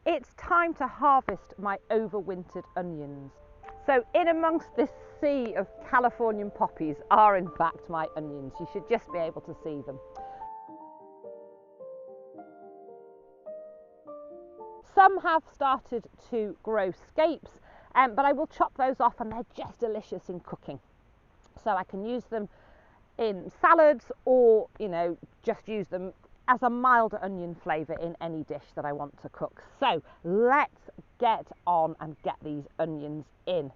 it's time to harvest my overwintered onions. So in amongst this sea of Californian poppies are in fact my onions. You should just be able to see them. Some have started to grow scapes, but I will chop those off and they're just delicious in cooking. So I can use them in salads or, just use them as a milder onion flavour in any dish that I want to cook. So let's get on and get these onions in.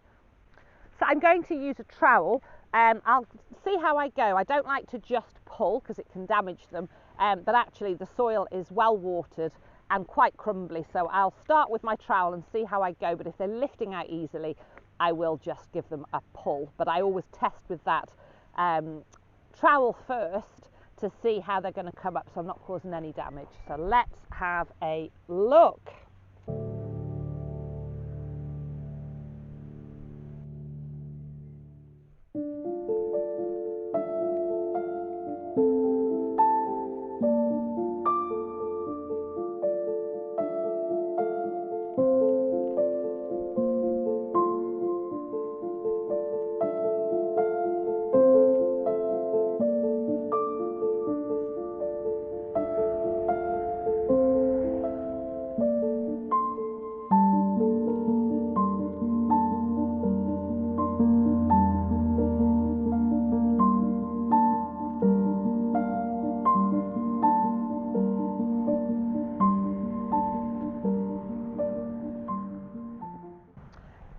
So I'm going to use a trowel and I'll see how I go. I don't like to just pull because it can damage them, but actually the soil is well watered and quite crumbly, so I'll start with my trowel and see how I go. But if they're lifting out easily, I will just give them a pull, but I always test with that trowel first to see how they're going to come up so I'm not causing any damage. So let's have a look.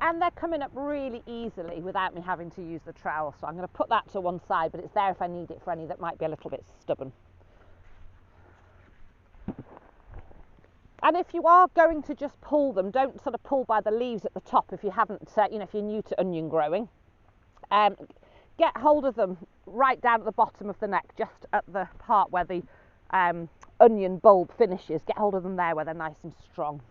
And they're coming up really easily without me having to use the trowel, so I'm going to put that to one side, but it's there if I need it for any that might be a little bit stubborn. And if you are going to just pull them, don't sort of pull by the leaves at the top if you haven't, if you're new to onion growing. Get hold of them right down at the bottom of the neck, just at the part where the onion bulb finishes. Get hold of them there where they're nice and strong.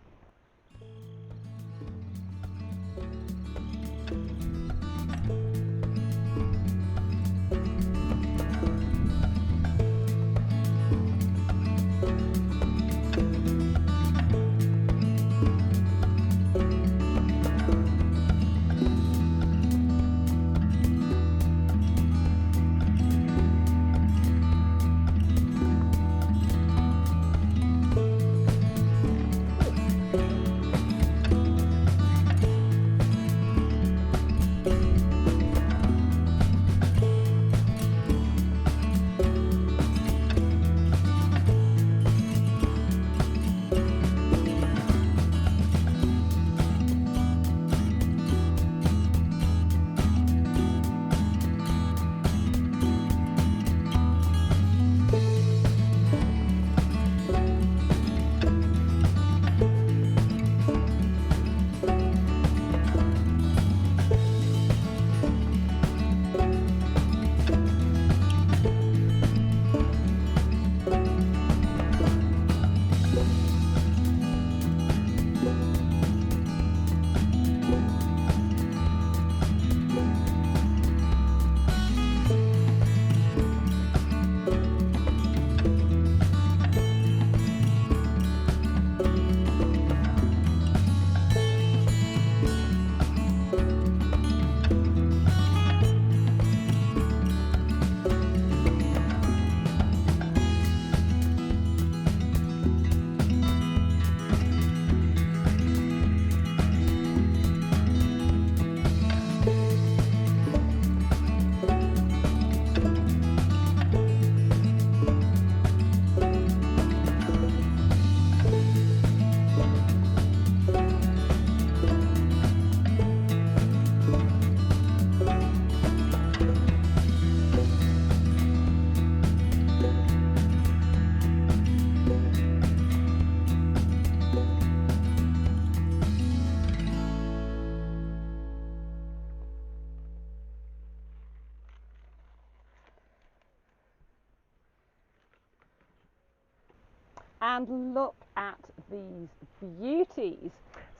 And look at these beauties.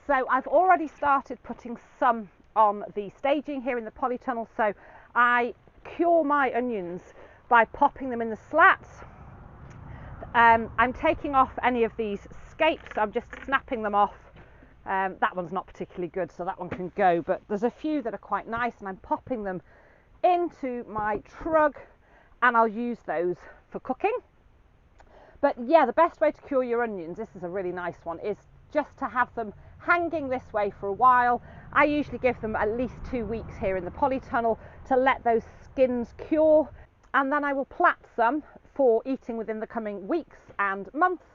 So I've already started putting some on the staging here in the polytunnel. So I cure my onions by popping them in the slats. I'm taking off any of these scapes. I'm just snapping them off. That one's not particularly good, so that one can go, but there's a few that are quite nice, and I'm popping them into my trug, and I'll use those for cooking. But yeah, the best way to cure your onions, this is a really nice one, is just to have them hanging this way for a while. I usually give them at least 2 weeks here in the polytunnel to let those skins cure, and then I will plat some for eating within the coming weeks and months,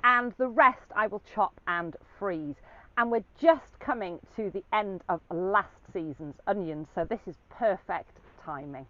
and the rest I will chop and freeze. And we're just coming to the end of last season's onions, so this is perfect timing.